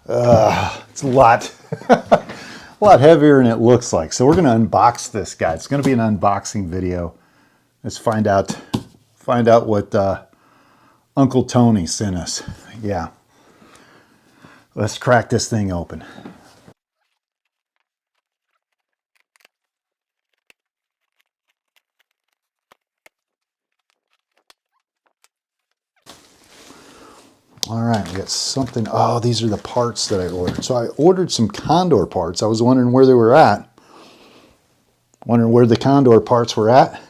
It's a lot, a lot heavier than it looks like. So we're going to unbox this guy. It's going to be an unboxing video. Let's find out what Uncle Tony sent us. Yeah. Let's crack this thing open. All right, we got something. Oh, these are the parts that I ordered. So I ordered some Condor parts. I was wondering where they were at. Wondering where the Condor parts were at.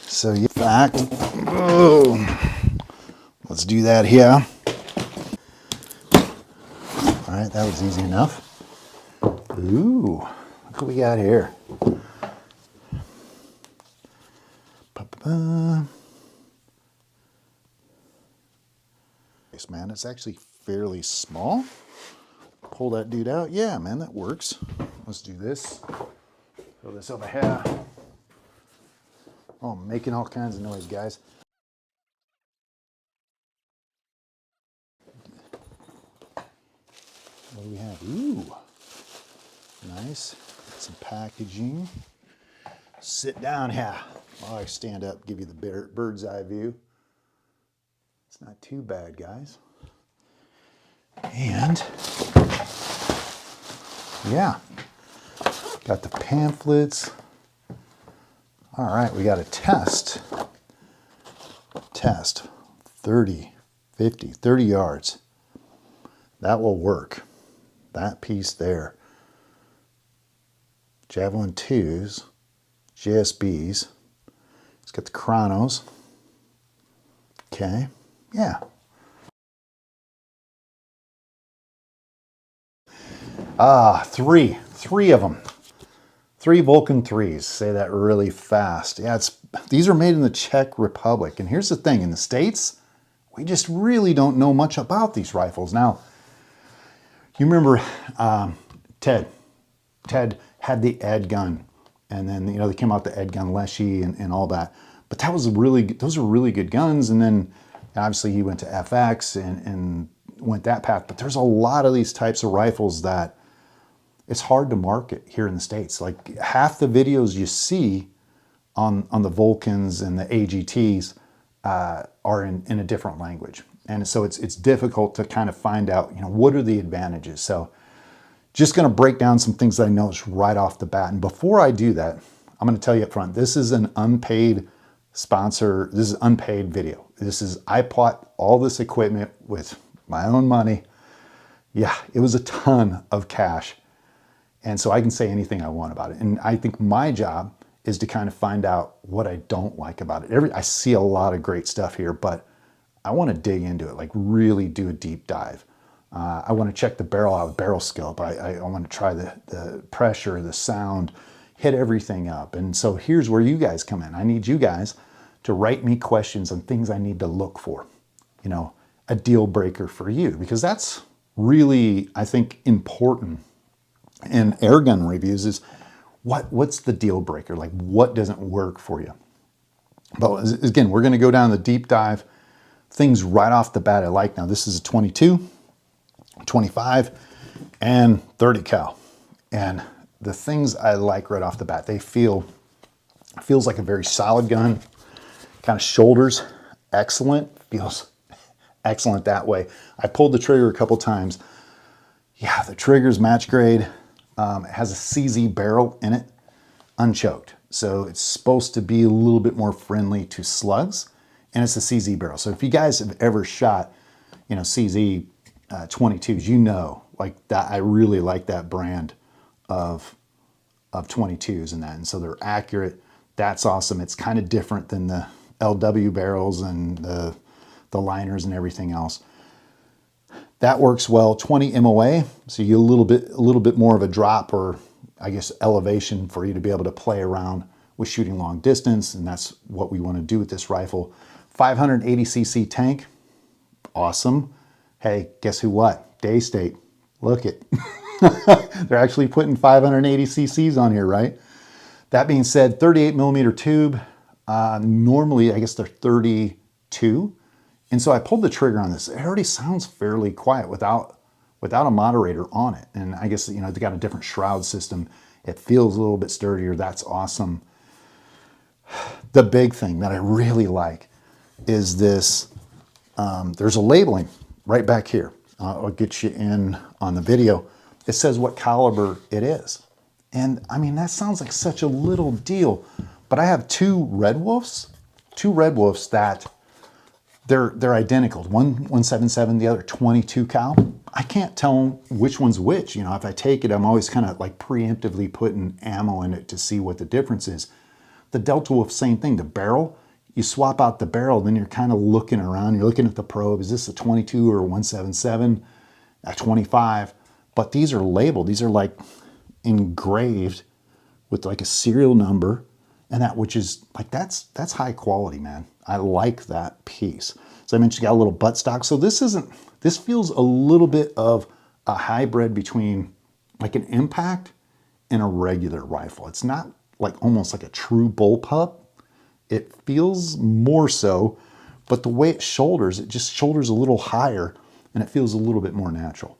So in fact, let's do that here. All right, that was easy enough. Ooh, look what we got here. Man, it's actually fairly small. Pull that dude out. Yeah, man, that works. Let's do this. Throw this over here. Oh, I'm making all kinds of noise, guys. What do we have? Ooh, nice. Got some packaging. Sit down here while I stand up, give you the bird's eye view. It's not too bad, guys. And yeah, got the pamphlets. All right, we got a test. 30, 50, 30 yards. That will work. That piece there. Javelin 2s, JSBs. It's got the chronos. Okay, yeah. Three of them. 3 Vulcan 3s. Say that really fast. Yeah, these are made in the Czech Republic. And here's the thing, in the States, we just really don't know much about these rifles. Now, you remember Ted. Ted had the Ed gun. And then, you know, they came out the Ed gun Leshy and all that. But those are really good guns. And then obviously he went to FX and went that path. But there's a lot of these types of rifles that it's hard to market here in the States. Like half the videos you see on the Vulcans and the AGTs are in a different language. And so it's difficult to kind of find out, you know, what are the advantages. So just going to break down some things that I noticed right off the bat. And before I do that, I'm going to tell you up front, this is an unpaid sponsor. This is unpaid video. I bought all this equipment with my own money. Yeah, it was a ton of cash. And so I can say anything I want about it. And I think my job is to kind of find out what I don't like about it. I see a lot of great stuff here, but I want to dig into it, like really do a deep dive. I want to check the barrel out with barrel scope. I want to try the pressure, the sound, hit everything up. And so here's where you guys come in. I need you guys to write me questions on things I need to look for. You know, a deal breaker for you, because that's really, I think, important in airgun reviews is what's the deal breaker? Like what doesn't work for you? But again, we're going to go down the deep dive. Things right off the bat I like. Now this is a 22, 25, and 30 cal. And the things I like right off the bat, feels like a very solid gun. Kind of shoulders excellent, feels excellent that way. I pulled the trigger a couple times. Yeah, the trigger's match grade. It has a CZ barrel in it, unchoked. So it's supposed to be a little bit more friendly to slugs, and it's a CZ barrel. So if you guys have ever shot, you know, CZ 22s, you know, like that. I really like that brand of 22s and that. And so they're accurate. That's awesome. It's kind of different than the LW barrels and the liners and everything else. That works well. 20 MOA, so you a little bit more of a drop, or I guess elevation, for you to be able to play around with shooting long distance, and that's what we want to do with this rifle. 580cc tank, awesome. Hey, guess who what? Day State, look it. They're actually putting 580 cc's on here, right? That being said, 38 millimeter tube. Normally, I guess they're 32. And so I pulled the trigger on this. It already sounds fairly quiet without without a moderator on it. And I guess, you know, they got a different shroud system. It feels a little bit sturdier. That's awesome. The big thing that I really like is this, there's a labeling right back here. I'll get you in on the video. It says what caliber it is. And I mean, that sounds like such a little deal, but I have two Red Wolves that they're identical. One 177, the other 22 cal. I can't tell which one's which. You know, if I take it, I'm always kind of like preemptively putting ammo in it to see what the difference is. The Delta Wolf, same thing. The barrel, you swap out the barrel, then you're kind of looking around. You're looking at the probe. Is this a 22 or a 177, a 25? But these are labeled. These are like engraved with like a serial number, and that, which is like, that's high quality, man. I like that piece. So I mentioned you got a little buttstock. So this feels a little bit of a hybrid between like an impact and a regular rifle. It's not like almost like a true bullpup. It feels more so, but the way it shoulders, it just shoulders a little higher and it feels a little bit more natural.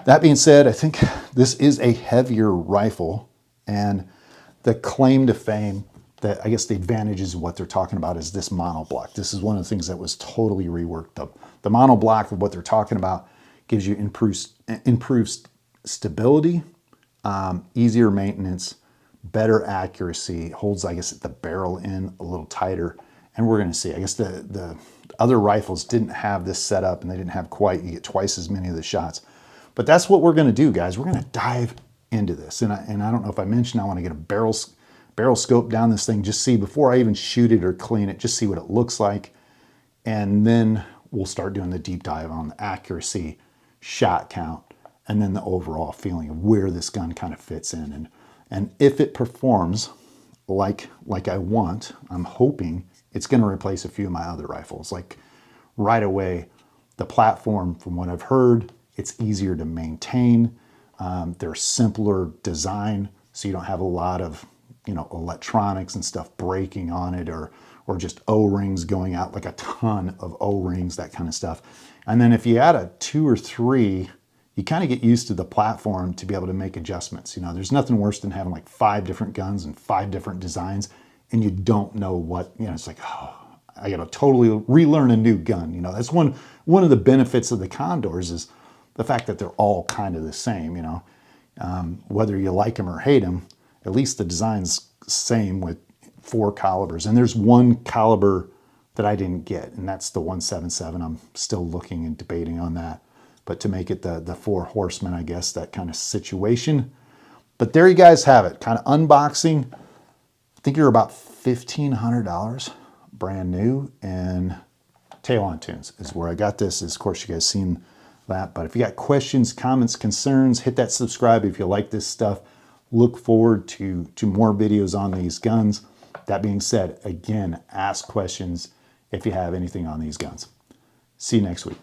That being said, I think this is a heavier rifle, and the claim to fame, that I guess the advantages of what they're talking about is this monoblock. This is one of the things that was totally reworked up. The monoblock of what they're talking about gives you improved stability, easier maintenance, better accuracy, holds, I guess, the barrel in a little tighter. And we're going to see, I guess the other rifles didn't have this setup, and they didn't have quite, you get twice as many of the shots. But that's what we're going to do, guys. We're going to dive into this. And I don't know if I mentioned, I want to get a barrel scope down this thing, just see before I even shoot it or clean it, just see what it looks like. And then we'll start doing the deep dive on the accuracy, shot count, and then the overall feeling of where this gun kind of fits in. And if it performs like I want, I'm hoping it's going to replace a few of my other rifles. Like right away, the platform, from what I've heard, it's easier to maintain. They're simpler design, so you don't have a lot of, you know, electronics and stuff breaking on it, or just O-rings going out, like a ton of O-rings, that kind of stuff. And then if you add a 2 or 3, you kind of get used to the platform to be able to make adjustments. You know, there's nothing worse than having like 5 different guns and 5 different designs, and you don't know what, you know, it's like, oh, I got to totally relearn a new gun. You know, that's one of the benefits of the Condors, is the fact that they're all kind of the same, you know. Whether you like them or hate them, at least the design's same with 4 calibers. And there's one caliber that I didn't get, and that's the 177. I'm still looking and debating on that. But to make it the 4 horsemen, I guess, that kind of situation. But there you guys have it, kind of unboxing. I think you're about $1,500 brand new, and Tail on Tunes is where I got this. Of course, you guys seen that. But if you got questions, comments, concerns, hit that subscribe if you like this stuff. Look forward to more videos on these guns. That being said, again, ask questions if you have anything on these guns. See you next week.